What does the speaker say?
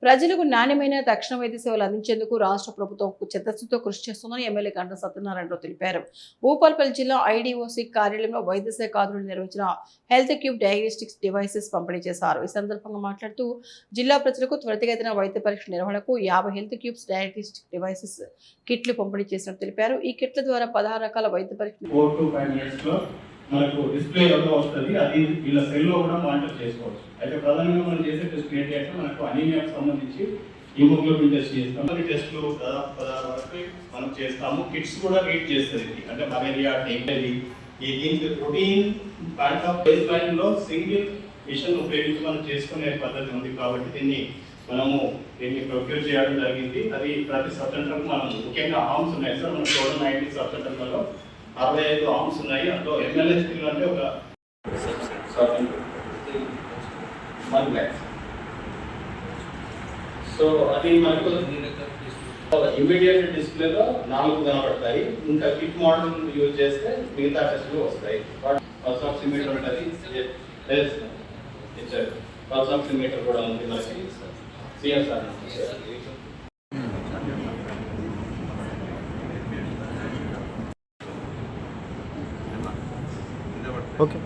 ప్రజలకు నాణ్యమైన తక్షణ వైద్య సేవలు అందించేందుకు రాష్ట్ర ప్రభుత్వం చిత్తశుద్ధితో కృషి చేస్తుందని ఎమ్మెల్యే గంటా సత్యనారాయణరావు తెలిపారు. భూపాలపల్లి జిల్లా ఐడీఓసీ కార్యాలయంలో వైద్య శాఖ అధికారులు నిర్వహించిన హెల్త్ క్యూబ్ డయాగ్నోస్టిక్స్ డివైసెస్ పంపిణీ చేశారు. ఈ సందర్భంగా మాట్లాడుతూ జిల్లా ప్రజలకు త్వరితగతిన వైద్య పరీక్ష నిర్వహణకు 50 హెల్త్ క్యూబ్స్ డయాగ్నోస్టిక్ డివైసెస్ కిట్లు పంపిణీ చేసినట్టు తెలిపారు. ఈ కిట్ల ద్వారా 16 రకాల వైద్య పరీక్షలు మనకు డిస్ప్లే ఎవరో వస్తుంది. అది వీళ్ళ సెల్లో కూడా మానిటర్ చేసుకోవచ్చు. అయితే ప్రధానంగా మనం చేసే టెస్ట్ ఏంటి అంటే మనకు అనీమియాకు సంబంధించి హిమోగ్లోబిన్ టెస్ట్ చేస్తాం. ఈ టెస్ట్లు దాదాపు 16 వరకు మనం చేస్తాము. కిట్స్ కూడా రీడ్ చేస్తుంది. అంటే మలేరియా, డెంగ్యూ, ఈ దీనికి routine part of base line లో సింగిల్ మిషన్ ఉపయోగించి మనం చేసుకునే పద్ధతి ఉంది. కాబట్టి దీన్ని ప్రొక్యూర్ చేయడం జరిగింది. అది ప్రతి సబ్ సెంటర్కు మనం ముఖ్యంగా ఆర్మ్స్ ఉన్నాయి సార్. మన టోటల్ 90 సబ్ సెంటర్లలో 65 ఆర్మ్స్ ఉన్నాయి. అందులో ఎమ్మెల్యే స్కిల్ అంటే ఒక 1 lakh. సో అది మనకు ఇమీడియట్ డిస్ప్లేలో 4 కనబడతాయి. ఇంకా కిట్ మోడల్ యూజ్ చేస్తే మిగతా టెస్ట్లు వస్తాయి. పల్స్ ఆక్సిమీటర్ ఉంటుంది, పల్స్ ఆక్సిమీటర్ కూడా ఉంది మనకి. CSR okay.